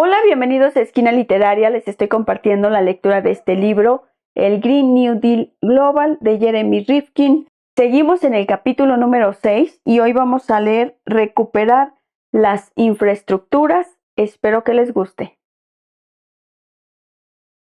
Hola, bienvenidos a Esquina Literaria. Les estoy compartiendo la lectura de este libro, El Green New Deal Global, de Jeremy Rifkin. Seguimos en el capítulo número 6 y hoy vamos a leer Recuperar las infraestructuras. Espero que les guste.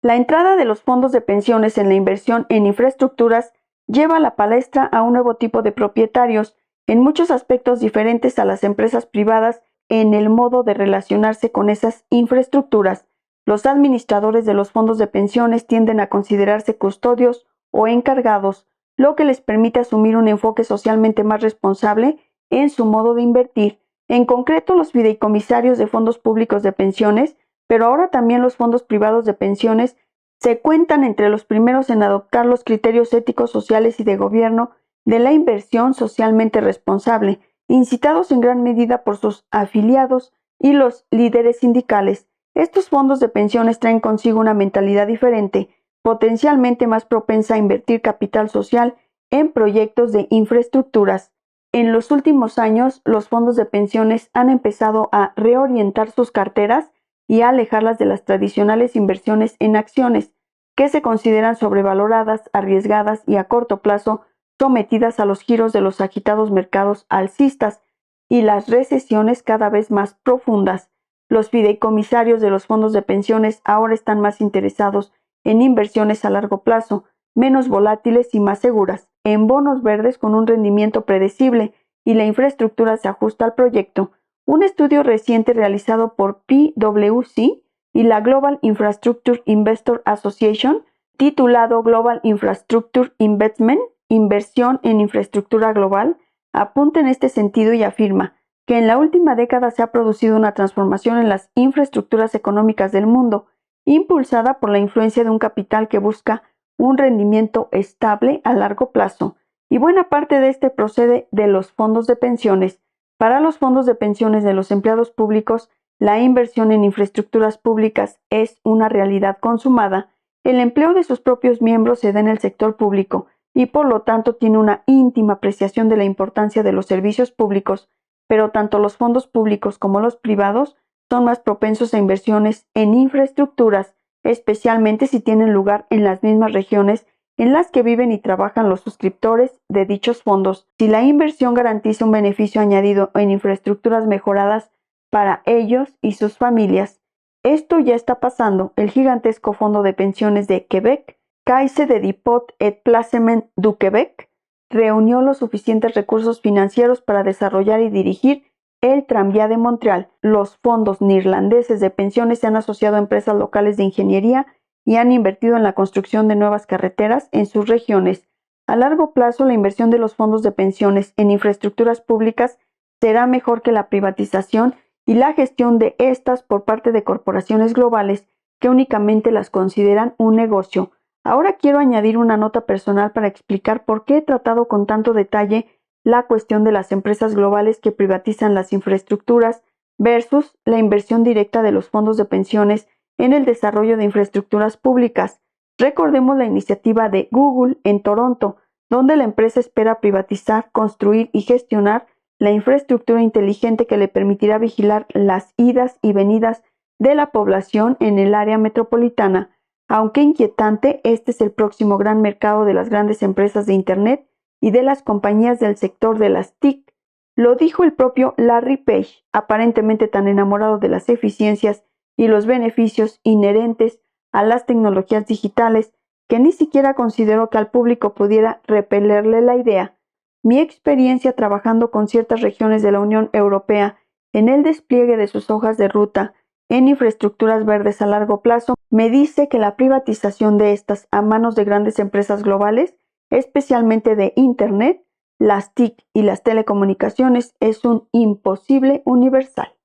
La entrada de los fondos de pensiones en la inversión en infraestructuras lleva a la palestra a un nuevo tipo de propietarios, en muchos aspectos diferentes a las empresas privadas en el modo de relacionarse con esas infraestructuras. Los administradores de los fondos de pensiones tienden a considerarse custodios o encargados, lo que les permite asumir un enfoque socialmente más responsable en su modo de invertir. En concreto, los fideicomisarios de fondos públicos de pensiones, pero ahora también los fondos privados de pensiones, se cuentan entre los primeros en adoptar los criterios éticos, sociales y de gobierno de la inversión socialmente responsable, incitados en gran medida por sus afiliados y los líderes sindicales. Estos fondos de pensiones traen consigo una mentalidad diferente, potencialmente más propensa a invertir capital social en proyectos de infraestructuras. En los últimos años, los fondos de pensiones han empezado a reorientar sus carteras y a alejarlas de las tradicionales inversiones en acciones, que se consideran sobrevaloradas, arriesgadas y a corto plazo sometidas a los giros de los agitados mercados alcistas y las recesiones cada vez más profundas. Los fideicomisarios de los fondos de pensiones ahora están más interesados en inversiones a largo plazo, menos volátiles y más seguras, en bonos verdes con un rendimiento predecible, y la infraestructura se ajusta al proyecto. Un estudio reciente realizado por PwC y la Global Infrastructure Investor Association, titulado Global Infrastructure Investment, Inversión en Infraestructura Global, apunta en este sentido y afirma que en la última década se ha producido una transformación en las infraestructuras económicas del mundo, impulsada por la influencia de un capital que busca un rendimiento estable a largo plazo, y buena parte de este procede de los fondos de pensiones. Para los fondos de pensiones de los empleados públicos, la inversión en infraestructuras públicas es una realidad consumada. El empleo de sus propios miembros se da en el sector público, y por lo tanto tiene una íntima apreciación de la importancia de los servicios públicos, pero tanto los fondos públicos como los privados son más propensos a inversiones en infraestructuras, especialmente si tienen lugar en las mismas regiones en las que viven y trabajan los suscriptores de dichos fondos. Si la inversión garantiza un beneficio añadido en infraestructuras mejoradas para ellos y sus familias. Esto ya está pasando. El gigantesco fondo de pensiones de Quebec, Caisse de dépôt et placement du Québec, reunió los suficientes recursos financieros para desarrollar y dirigir el tranvía de Montreal. Los fondos neerlandeses de pensiones se han asociado a empresas locales de ingeniería y han invertido en la construcción de nuevas carreteras en sus regiones. A largo plazo, la inversión de los fondos de pensiones en infraestructuras públicas será mejor que la privatización y la gestión de estas por parte de corporaciones globales que únicamente las consideran un negocio. Ahora quiero añadir una nota personal para explicar por qué he tratado con tanto detalle la cuestión de las empresas globales que privatizan las infraestructuras versus la inversión directa de los fondos de pensiones en el desarrollo de infraestructuras públicas. Recordemos la iniciativa de Google en Toronto, donde la empresa espera privatizar, construir y gestionar la infraestructura inteligente que le permitirá vigilar las idas y venidas de la población en el área metropolitana. Aunque inquietante, este es el próximo gran mercado de las grandes empresas de Internet y de las compañías del sector de las TIC. Lo dijo el propio Larry Page, aparentemente tan enamorado de las eficiencias y los beneficios inherentes a las tecnologías digitales, que ni siquiera consideró que al público pudiera repelerle la idea. Mi experiencia trabajando con ciertas regiones de la Unión Europea en el despliegue de sus hojas de ruta en infraestructuras verdes a largo plazo me dice que la privatización de estas a manos de grandes empresas globales, especialmente de Internet, las TIC y las telecomunicaciones, es un imposible universal.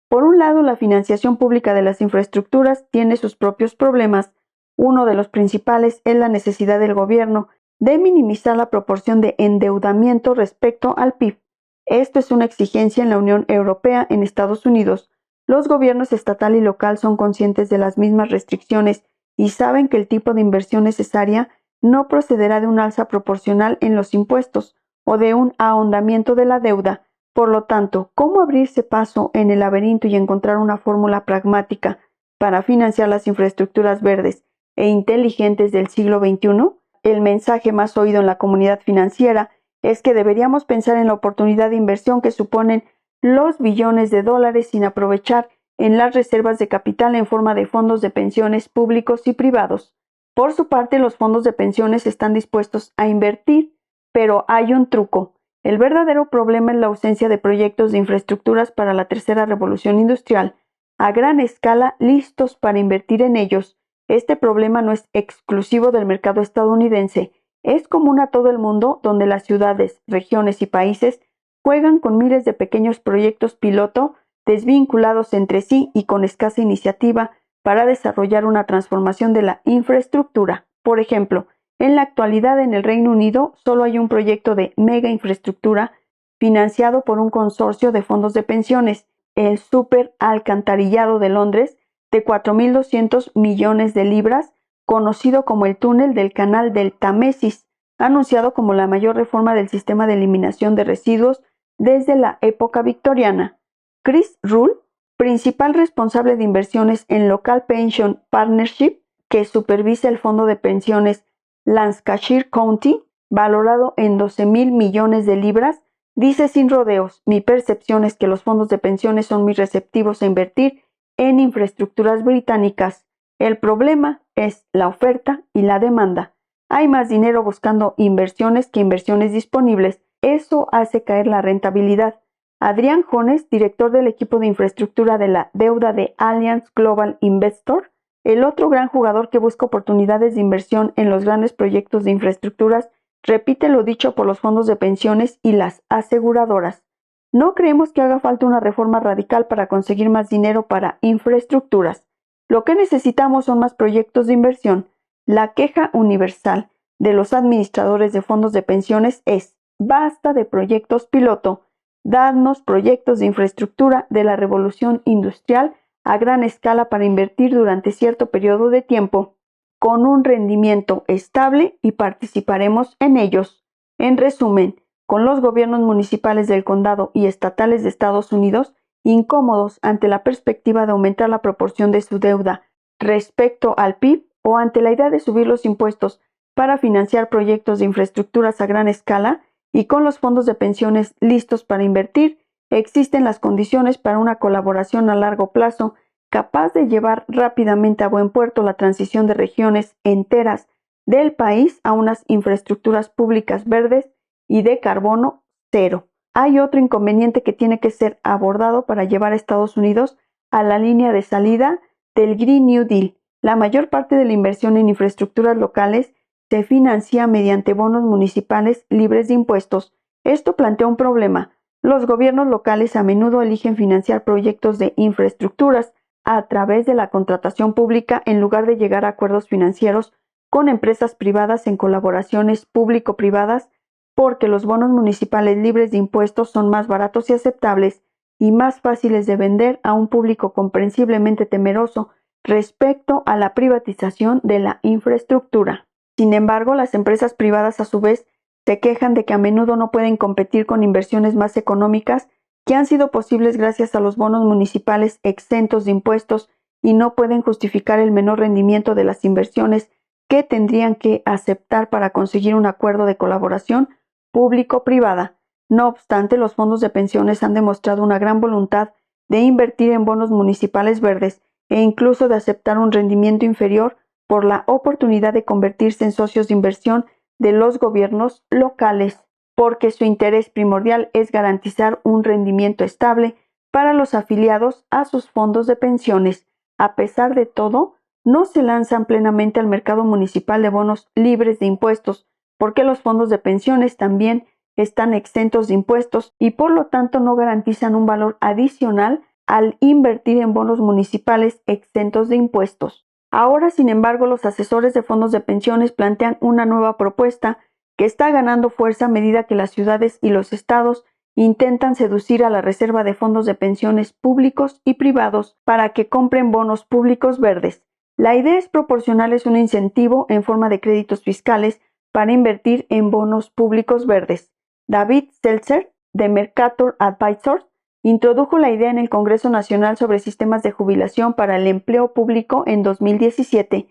Por un lado, la financiación pública de las infraestructuras tiene sus propios problemas. Uno de los principales es la necesidad del gobierno de minimizar la proporción de endeudamiento respecto al PIB. Esto es una exigencia en la Unión Europea, en Estados Unidos. Los gobiernos estatal y local son conscientes de las mismas restricciones y saben que el tipo de inversión necesaria no procederá de un alza proporcional en los impuestos o de un ahondamiento de la deuda. Por lo tanto, ¿cómo abrirse paso en el laberinto y encontrar una fórmula pragmática para financiar las infraestructuras verdes e inteligentes del siglo XXI? El mensaje más oído en la comunidad financiera es que deberíamos pensar en la oportunidad de inversión que suponen los billones de dólares sin aprovechar en las reservas de capital en forma de fondos de pensiones públicos y privados. Por su parte, los fondos de pensiones están dispuestos a invertir, pero hay un truco. El verdadero problema es la ausencia de proyectos de infraestructuras para la tercera revolución industrial, a gran escala listos para invertir en ellos. Este problema no es exclusivo del mercado estadounidense, es común a todo el mundo, donde las ciudades, regiones y países juegan con miles de pequeños proyectos piloto desvinculados entre sí y con escasa iniciativa para desarrollar una transformación de la infraestructura. Por ejemplo, en la actualidad en el Reino Unido solo hay un proyecto de mega infraestructura financiado por un consorcio de fondos de pensiones, el Super Alcantarillado de Londres, de 4.200 millones de libras, conocido como el túnel del Canal del Támesis, anunciado como la mayor reforma del sistema de eliminación de residuos desde la época victoriana. Chris Ruhl, principal responsable de inversiones en Local Pension Partnership, que supervisa el fondo de pensiones Lancashire County, valorado en 12.000 millones de libras, dice sin rodeos: mi percepción es que los fondos de pensiones son muy receptivos a invertir en infraestructuras británicas. El problema es la oferta y la demanda. Hay más dinero buscando inversiones que inversiones disponibles. Eso hace caer la rentabilidad. Adrián Jones, director del equipo de infraestructura de la deuda de Allianz Global Investor, el otro gran jugador que busca oportunidades de inversión en los grandes proyectos de infraestructuras, repite lo dicho por los fondos de pensiones y las aseguradoras. No creemos que haga falta una reforma radical para conseguir más dinero para infraestructuras. Lo que necesitamos son más proyectos de inversión. La queja universal de los administradores de fondos de pensiones es: basta de proyectos piloto, dadnos proyectos de infraestructura de la revolución industrial a gran escala para invertir durante cierto periodo de tiempo, con un rendimiento estable, y participaremos en ellos. En resumen, con los gobiernos municipales del condado y estatales de Estados Unidos incómodos ante la perspectiva de aumentar la proporción de su deuda respecto al PIB, o ante la idea de subir los impuestos para financiar proyectos de infraestructuras a gran escala, y con los fondos de pensiones listos para invertir, existen las condiciones para una colaboración a largo plazo capaz de llevar rápidamente a buen puerto la transición de regiones enteras del país a unas infraestructuras públicas verdes y de carbono cero. Hay otro inconveniente que tiene que ser abordado para llevar a Estados Unidos a la línea de salida del Green New Deal. La mayor parte de la inversión en infraestructuras locales se financia mediante bonos municipales libres de impuestos. Esto plantea un problema. Los gobiernos locales a menudo eligen financiar proyectos de infraestructuras a través de la contratación pública en lugar de llegar a acuerdos financieros con empresas privadas en colaboraciones público-privadas, porque los bonos municipales libres de impuestos son más baratos y aceptables y más fáciles de vender a un público comprensiblemente temeroso respecto a la privatización de la infraestructura. Sin embargo, las empresas privadas a su vez se quejan de que a menudo no pueden competir con inversiones más económicas que han sido posibles gracias a los bonos municipales exentos de impuestos, y no pueden justificar el menor rendimiento de las inversiones que tendrían que aceptar para conseguir un acuerdo de colaboración público-privada. No obstante, los fondos de pensiones han demostrado una gran voluntad de invertir en bonos municipales verdes e incluso de aceptar un rendimiento inferior por la oportunidad de convertirse en socios de inversión de los gobiernos locales, porque su interés primordial es garantizar un rendimiento estable para los afiliados a sus fondos de pensiones. A pesar de todo, no se lanzan plenamente al mercado municipal de bonos libres de impuestos, porque los fondos de pensiones también están exentos de impuestos y por lo tanto no garantizan un valor adicional al invertir en bonos municipales exentos de impuestos. Ahora, sin embargo, los asesores de fondos de pensiones plantean una nueva propuesta que está ganando fuerza a medida que las ciudades y los estados intentan seducir a la reserva de fondos de pensiones públicos y privados para que compren bonos públicos verdes. La idea es proporcionarles un incentivo en forma de créditos fiscales para invertir en bonos públicos verdes. David Seltzer, de Mercator Advisors, introdujo la idea en el Congreso Nacional sobre sistemas de jubilación para el empleo público en 2017.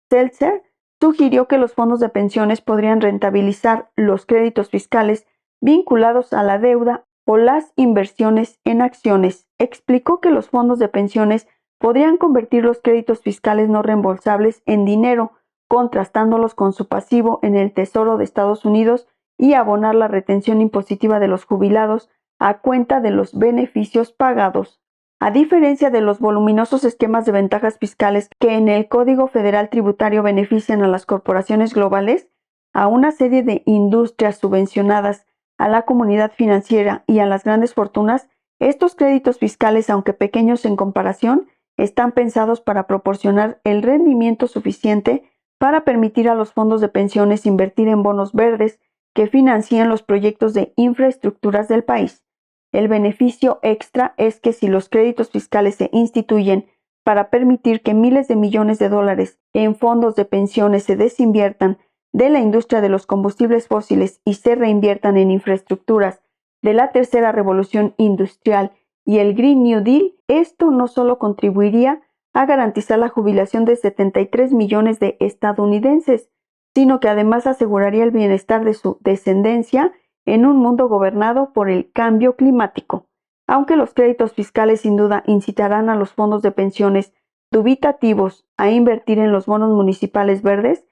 Seltzer sugirió que los fondos de pensiones podrían rentabilizar los créditos fiscales vinculados a la deuda o las inversiones en acciones. Explicó que los fondos de pensiones podrían convertir los créditos fiscales no reembolsables en dinero, contrastándolos con su pasivo en el Tesoro de Estados Unidos y abonar la retención impositiva de los jubilados a cuenta de los beneficios pagados. A diferencia de los voluminosos esquemas de ventajas fiscales que en el Código Federal Tributario benefician a las corporaciones globales, a una serie de industrias subvencionadas, a la comunidad financiera y a las grandes fortunas, estos créditos fiscales, aunque pequeños en comparación, están pensados para proporcionar el rendimiento suficiente para permitir a los fondos de pensiones invertir en bonos verdes que financien los proyectos de infraestructuras del país. El beneficio extra es que si los créditos fiscales se instituyen para permitir que miles de millones de dólares en fondos de pensiones se desinviertan de la industria de los combustibles fósiles y se reinviertan en infraestructuras de la tercera revolución industrial y el Green New Deal, esto no solo contribuiría a garantizar la jubilación de 73 millones de estadounidenses, sino que además aseguraría el bienestar de su descendencia en un mundo gobernado por el cambio climático. Aunque los créditos fiscales sin duda incitarán a los fondos de pensiones dubitativos a invertir en los bonos municipales verdes,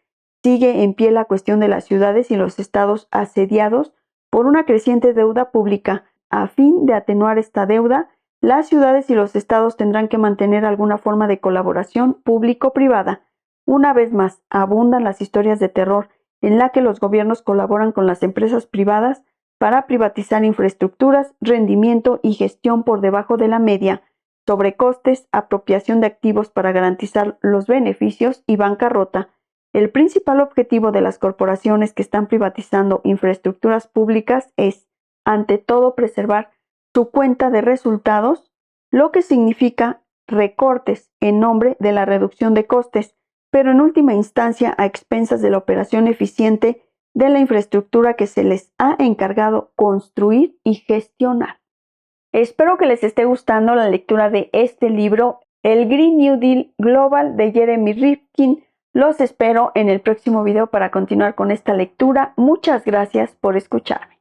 sigue en pie la cuestión de las ciudades y los estados asediados por una creciente deuda pública. A fin de atenuar esta deuda, las ciudades y los estados tendrán que mantener alguna forma de colaboración público-privada. Una vez más, abundan las historias de terror en la que los gobiernos colaboran con las empresas privadas para privatizar infraestructuras, rendimiento y gestión por debajo de la media, sobrecostes, apropiación de activos para garantizar los beneficios y bancarrota. El principal objetivo de las corporaciones que están privatizando infraestructuras públicas es, ante todo, preservar su cuenta de resultados, lo que significa recortes en nombre de la reducción de costes, pero en última instancia a expensas de la operación eficiente de la infraestructura que se les ha encargado construir y gestionar. Espero que les esté gustando la lectura de este libro, El Green New Deal Global de Jeremy Rifkin. Los espero en el próximo video para continuar con esta lectura. Muchas gracias por escucharme.